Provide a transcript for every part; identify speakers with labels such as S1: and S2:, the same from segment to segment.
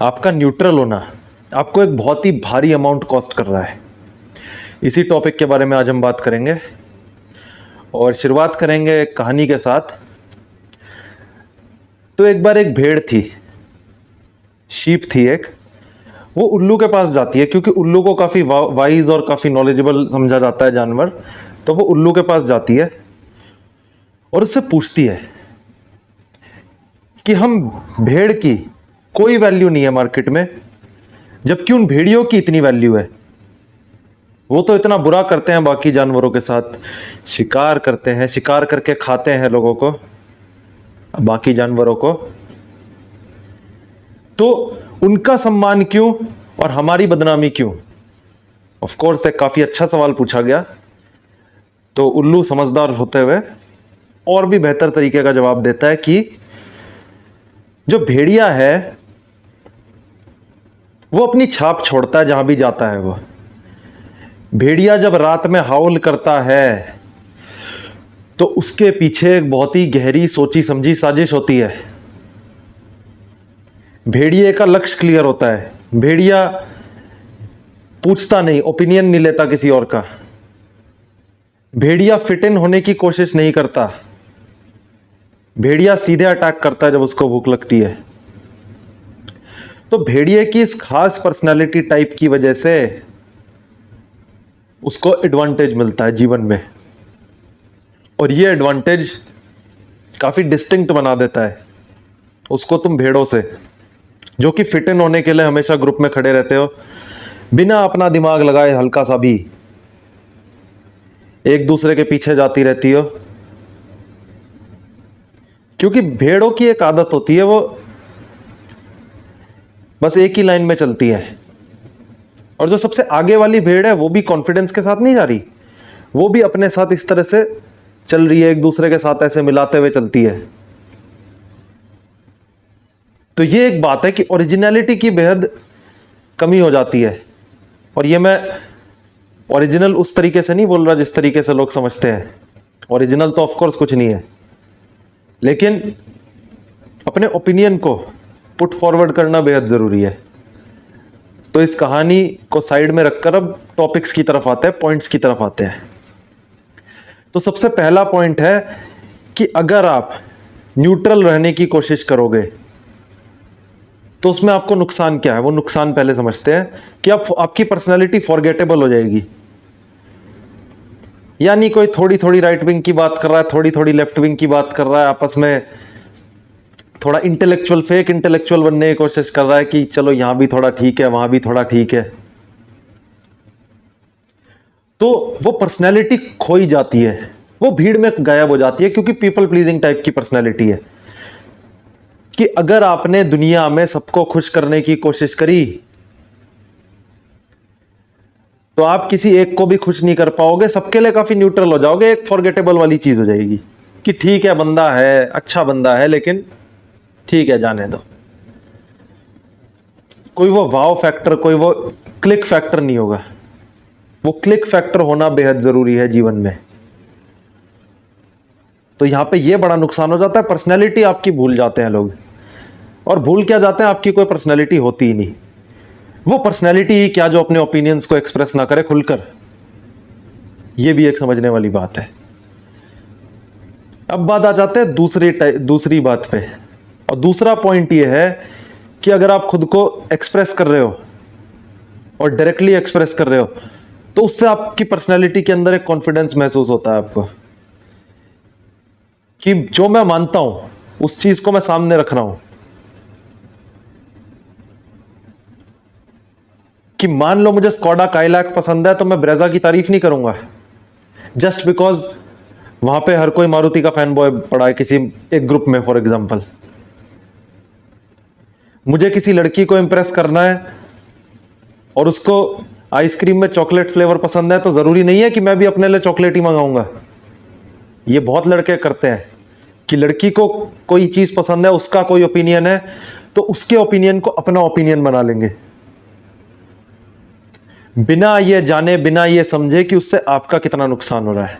S1: आपका न्यूट्रल होना आपको एक बहुत ही भारी अमाउंट कॉस्ट कर रहा है। इसी टॉपिक के बारे में आज हम बात करेंगे और शुरुआत करेंगे एक कहानी के साथ। तो एक बार एक भेड़ थी, शीप थी एक। वो उल्लू के पास जाती है क्योंकि उल्लू को काफ़ी वाइज और काफ़ी नॉलेजेबल समझा जाता है जानवर। तो वो उल्लू के पास जाती है और उससे पूछती है कि हम भेड़ की कोई वैल्यू नहीं है मार्केट में, जबकि उन भेड़ियों की इतनी वैल्यू है। वो तो इतना बुरा करते हैं बाकी जानवरों के साथ, शिकार करते हैं, शिकार करके खाते हैं लोगों को, बाकी जानवरों को। तो उनका सम्मान क्यों और हमारी बदनामी क्यों? ऑफ कोर्स एक काफी अच्छा सवाल पूछा गया। तो उल्लू समझदार होते हुए और भी बेहतर तरीके का जवाब देता है कि जो भेड़िया है वो अपनी छाप छोड़ता है जहां भी जाता है। वो भेड़िया जब रात में हाउल करता है तो उसके पीछे एक बहुत ही गहरी सोची समझी साजिश होती है। भेड़िए का लक्ष्य क्लियर होता है। भेड़िया पूछता नहीं, ओपिनियन नहीं लेता किसी और का। भेड़िया फिट इन होने की कोशिश नहीं करता। भेड़िया सीधे अटैक करता है जब उसको भूख लगती है। तो भेड़िए की इस खास पर्सनालिटी टाइप की वजह से उसको एडवांटेज मिलता है जीवन में, और ये एडवांटेज काफी डिस्टिंक्ट बना देता है उसको तुम भेड़ों से, जो कि फिट इन होने के लिए हमेशा ग्रुप में खड़े रहते हो, बिना अपना दिमाग लगाए हल्का सा भी एक दूसरे के पीछे जाती रहती हो। क्योंकि भेड़ों की एक आदत होती है, वो बस एक ही लाइन में चलती है। और जो सबसे आगे वाली भेड़ है वो भी कॉन्फिडेंस के साथ नहीं जा रही, वो भी अपने साथ इस तरह से चल रही है, एक दूसरे के साथ ऐसे मिलाते हुए चलती है। तो ये एक बात है कि ओरिजिनलिटी की बेहद कमी हो जाती है। और ये मैं ओरिजिनल उस तरीके से नहीं बोल रहा जिस तरीके से लोग समझते हैं। ओरिजिनल तो ऑफ कोर्स कुछ नहीं है, लेकिन अपने ओपिनियन को पुट फॉरवर्ड करना बेहद जरूरी है। तो इस कहानी को साइड में रखकर अब टॉपिक्स की तरफ आते हैं, पॉइंट्स की तरफ आते हैं। तो सबसे पहला पॉइंट है कि अगर आप न्यूट्रल रहने की कोशिश करोगे तो उसमें आपको नुकसान क्या है, वो नुकसान पहले समझते हैं। कि आपकी पर्सनालिटी फॉरगेटेबल हो जाएगी। यानी कोई थोड़ी थोड़ी राइट विंग की बात कर रहा है, थोड़ी थोड़ी लेफ्ट विंग की बात कर रहा है, आपस में थोड़ा इंटेलेक्चुअल, फेक इंटेलेक्चुअल बनने की कोशिश कर रहा है कि चलो यहां भी थोड़ा ठीक है, वहां भी थोड़ा ठीक है। तो वो पर्सनैलिटी खोई जाती है, वो भीड़ में गायब हो जाती है, क्योंकि पीपल प्लीजिंग टाइप की पर्सनैलिटी है। कि अगर आपने दुनिया में सबको खुश करने की कोशिश करी तो आप किसी एक को भी खुश नहीं कर पाओगे, सबके लिए काफी न्यूट्रल हो जाओगे, एक फॉरगेटेबल वाली चीज हो जाएगी कि ठीक है, बंदा है, अच्छा बंदा है, लेकिन ठीक है, जाने दो। कोई वो वाव फैक्टर, कोई वो क्लिक फैक्टर नहीं होगा। वो क्लिक फैक्टर होना बेहद जरूरी है जीवन में। तो यहां पे ये बड़ा नुकसान हो जाता है, पर्सनैलिटी आपकी भूल जाते हैं लोग। और भूल क्या जाते हैं, आपकी कोई पर्सनैलिटी होती ही नहीं। वो पर्सनैलिटी ही क्या जो अपने ओपिनियंस को एक्सप्रेस ना करे खुलकर। ये भी एक समझने वाली बात है। अब बात आ जाते हैं दूसरी बात पे। और दूसरा पॉइंट ये है कि अगर आप खुद को एक्सप्रेस कर रहे हो और डायरेक्टली एक्सप्रेस कर रहे हो तो उससे आपकी पर्सनैलिटी के अंदर एक कॉन्फिडेंस महसूस होता है आपको, कि जो मैं मानता हूं उस चीज को मैं सामने रख रहा हूं। कि मान लो मुझे स्कोडा काइलैक पसंद है तो मैं ब्रेजा की तारीफ नहीं करूंगा जस्ट बिकॉज वहां पे हर कोई मारुति का फैन बॉय पड़ा है किसी एक ग्रुप में। फॉर एग्जांपल, मुझे किसी लड़की को इंप्रेस करना है और उसको आइसक्रीम में चॉकलेट फ्लेवर पसंद है, तो जरूरी नहीं है कि मैं भी अपने लिए चॉकलेट ही मंगाऊंगा। ये बहुत लड़के करते हैं कि लड़की को कोई चीज पसंद है, उसका कोई ओपिनियन है, तो उसके ओपिनियन को अपना ओपिनियन बना लेंगे, बिना ये जाने, बिना ये समझे कि उससे आपका कितना नुकसान हो रहा है।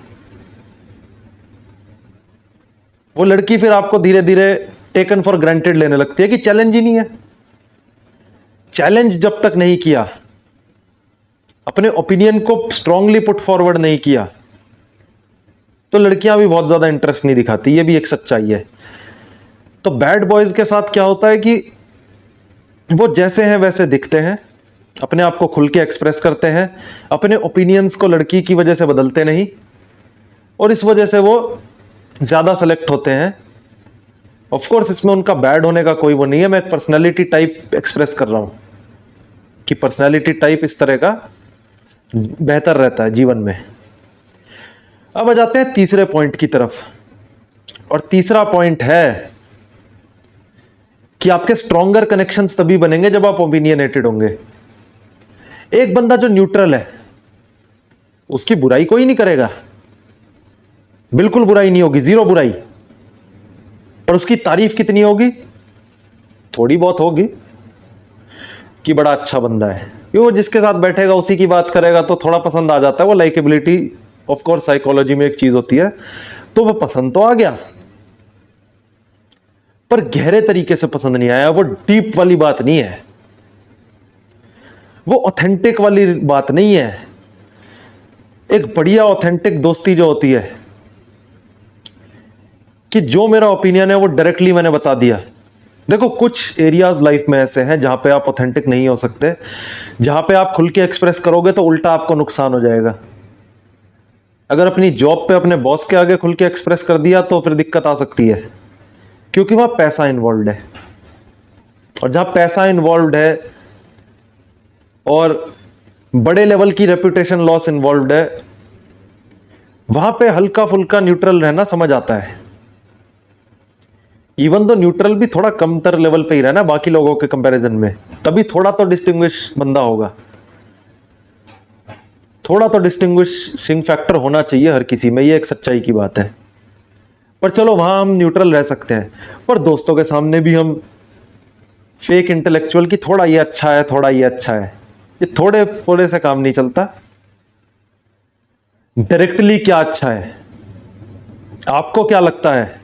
S1: वो लड़की फिर आपको धीरे धीरे टेकन फॉर ग्रांटेड लेने लगती है कि चैलेंज ही नहीं है। चैलेंज जब तक नहीं किया, अपने ओपिनियन को स्ट्रांगली पुट फॉरवर्ड नहीं किया, तो लड़कियां भी बहुत ज्यादा इंटरेस्ट नहीं दिखाती। ये भी एक सच्चाई है। तो बैड बॉयज के साथ क्या होता है कि वो जैसे हैं वैसे दिखते हैं, अपने आप को खुल के एक्सप्रेस करते हैं, अपने ओपिनियंस को लड़की की वजह से बदलते नहीं, और इस वजह से वो ज्यादा सेलेक्ट होते हैं। ऑफ कोर्स इसमें उनका बैड होने का कोई वो नहीं है, मैं एक पर्सनैलिटी टाइप एक्सप्रेस कर रहा हूं कि पर्सनैलिटी टाइप इस तरह का बेहतर रहता है जीवन में। अब आ जाते हैं तीसरे पॉइंट की तरफ, और तीसरा पॉइंट है कि आपके स्ट्रॉन्गर कनेक्शंस तभी बनेंगे जब आप ओपिनियनेटेड होंगे। एक बंदा जो न्यूट्रल है, उसकी बुराई कोई नहीं करेगा, बिल्कुल बुराई नहीं होगी, जीरो बुराई। और उसकी तारीफ कितनी होगी? थोड़ी बहुत होगी कि बड़ा अच्छा बंदा है, वो जिसके साथ बैठेगा उसी की बात करेगा तो थोड़ा पसंद आ जाता है। वो लाइकेबिलिटी ऑफ कोर्स साइकोलॉजी में एक चीज होती है, तो वो पसंद तो आ गया, पर गहरे तरीके से पसंद नहीं आया। वो डीप वाली बात नहीं है, वो ऑथेंटिक वाली बात नहीं है। एक बढ़िया ऑथेंटिक दोस्ती जो होती है कि जो मेरा ओपिनियन है वो डायरेक्टली मैंने बता दिया। देखो कुछ एरियाज लाइफ में ऐसे हैं जहां पे आप ऑथेंटिक नहीं हो सकते, जहां पे आप खुल के एक्सप्रेस करोगे तो उल्टा आपको नुकसान हो जाएगा। अगर अपनी जॉब पे अपने बॉस के आगे खुल के एक्सप्रेस कर दिया तो फिर दिक्कत आ सकती है, क्योंकि वहां पैसा इन्वॉल्व है, और जहां पैसा इन्वॉल्व है और बड़े लेवल की रेपुटेशन लॉस इन्वॉल्व है, वहां पे हल्का फुल्का न्यूट्रल रहना समझ आता है। इवन तो न्यूट्रल भी थोड़ा कमतर लेवल पे ही रहना बाकी लोगों के कंपैरिजन में, तभी थोड़ा तो डिस्टिंग्विश बंदा होगा, थोड़ा तो डिस्टिंग्विशिंग फैक्टर होना चाहिए हर किसी में, ये एक सच्चाई की बात है। पर चलो वहां हम न्यूट्रल रह सकते हैं, पर दोस्तों के सामने भी हम फेक इंटेलेक्चुअल की थोड़ा ये अच्छा है, थोड़ा ये अच्छा है, ये थोड़े थोड़े से काम नहीं चलता। डायरेक्टली क्या अच्छा है, आपको क्या लगता है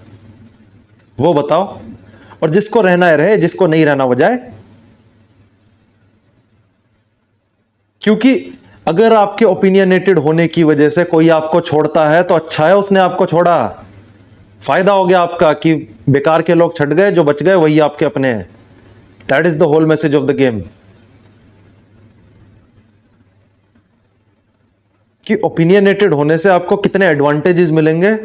S1: वो बताओ, और जिसको रहना है रहे, जिसको नहीं रहना वो जाए। क्योंकि अगर आपके ओपिनियनेटेड होने की वजह से कोई आपको छोड़ता है तो अच्छा है उसने आपको छोड़ा, फायदा हो गया आपका कि बेकार के लोग छट गए, जो बच गए वही आपके अपने हैं। That is the whole message of the game, कि ओपिनियनेटेड होने से आपको कितने एडवांटेजेस मिलेंगे,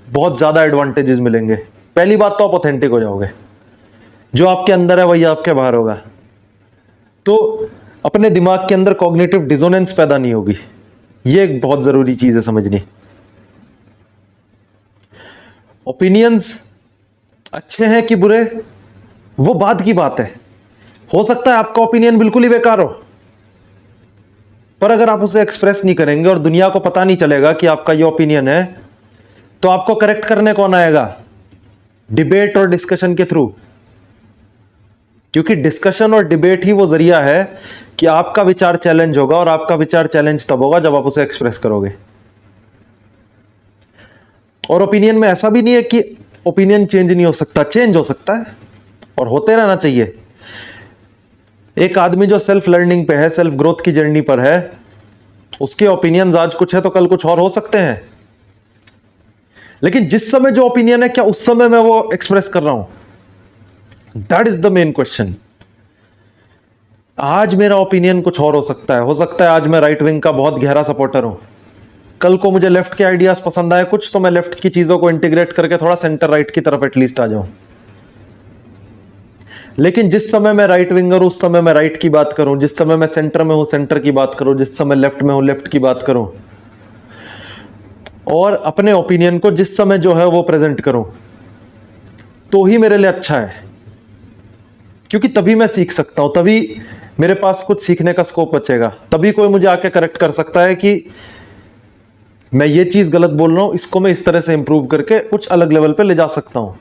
S1: बहुत ज्यादा एडवांटेजेस मिलेंगे। पहली बात तो आप ऑथेंटिक हो जाओगे, जो आपके अंदर है वही आपके बाहर होगा, तो अपने दिमाग के अंदर कॉग्निटिव डिसोनेंस पैदा नहीं होगी। ये एक बहुत जरूरी चीज है समझनी। ओपिनियंस अच्छे हैं कि बुरे, वो बात की बात है। हो सकता है आपका ओपिनियन बिल्कुल ही बेकार हो, पर अगर आप उसे एक्सप्रेस नहीं करेंगे और दुनिया को पता नहीं चलेगा कि आपका ये ओपिनियन है, तो आपको करेक्ट करने कौन आएगा? डिबेट और डिस्कशन के थ्रू। क्योंकि डिस्कशन और डिबेट ही वो जरिया है कि आपका विचार चैलेंज होगा, और आपका विचार चैलेंज तब होगा जब आप उसे एक्सप्रेस करोगे। और ओपिनियन में ऐसा भी नहीं है कि ओपिनियन चेंज नहीं हो सकता, चेंज हो सकता है और होते रहना चाहिए। एक आदमी जो सेल्फ लर्निंग पे है, सेल्फ ग्रोथ की जर्नी पर है, उसके ओपिनियंस आज कुछ है तो कल कुछ और हो सकते हैं। लेकिन जिस समय जो ओपिनियन है, क्या उस समय मैं वो एक्सप्रेस कर रहा हूं? That is the main question. आज मेरा ओपिनियन कुछ और हो सकता है आज मैं राइट विंग का बहुत गहरा सपोर्टर हूं, कल को मुझे लेफ्ट के आइडियाज पसंद आए कुछ, तो मैं लेफ्ट की चीजों को इंटीग्रेट करके थोड़ा सेंटर राइट की तरफ एटलीस्ट आ जाऊं। लेकिन जिस समय मैं राइट विंगर उस समय मैं राइट की बात करूं, जिस समय मैं सेंटर में हूं सेंटर की बात करूं, जिस समय लेफ्ट में हूं लेफ्ट की बात करूं, और अपने ओपिनियन को जिस समय जो है वो प्रेजेंट करूं, तो ही मेरे लिए अच्छा है। क्योंकि तभी मैं सीख सकता हूं, तभी मेरे पास कुछ सीखने का स्कोप बचेगा, तभी कोई मुझे आके करेक्ट कर सकता है कि मैं ये चीज गलत बोल रहा हूं, इसको मैं इस तरह से इंप्रूव करके कुछ अलग लेवल पे ले जा सकता हूं,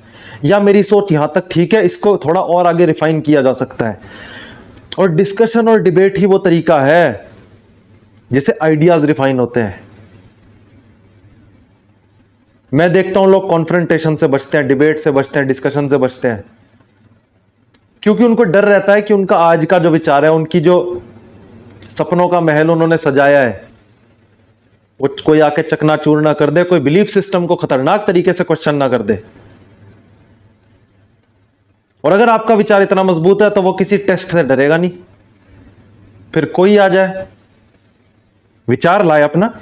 S1: या मेरी सोच यहां तक ठीक है, इसको थोड़ा और आगे रिफाइन किया जा सकता है। और डिस्कशन और डिबेट ही वो तरीका है जिससे आइडियाज रिफाइन होते हैं। मैं देखता हूं लोग कॉन्फ्रंटेशन से बचते हैं, डिबेट से बचते हैं, डिस्कशन से बचते हैं, क्योंकि उनको डर रहता है कि उनका आज का जो विचार है, उनकी जो सपनों का महल उन्होंने सजाया है, वो कोई आके चकनाचूर ना कर दे, कोई बिलीफ सिस्टम को खतरनाक तरीके से क्वेश्चन ना कर दे। और अगर आपका विचार इतना मजबूत है तो वो किसी टेस्ट से डरेगा नहीं। फिर कोई आ जाए, विचार लाए अपना,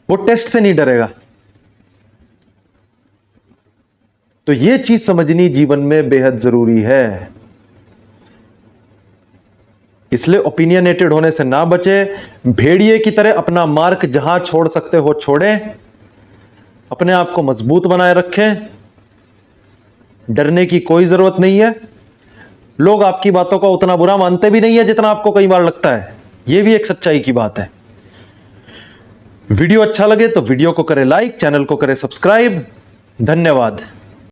S1: वो टेस्ट से नहीं डरेगा। तो ये चीज समझनी जीवन में बेहद जरूरी है। इसलिए ओपिनियनेटेड होने से ना बचे, भेड़िए की तरह अपना मार्क जहां छोड़ सकते हो छोड़ें, अपने आप को मजबूत बनाए रखें। डरने की कोई जरूरत नहीं है। लोग आपकी बातों को उतना बुरा मानते भी नहीं है जितना आपको कई बार लगता है। यह भी एक सच्चाई की बात है। वीडियो अच्छा लगे तो वीडियो को करें लाइक, चैनल को करें सब्सक्राइब। धन्यवाद।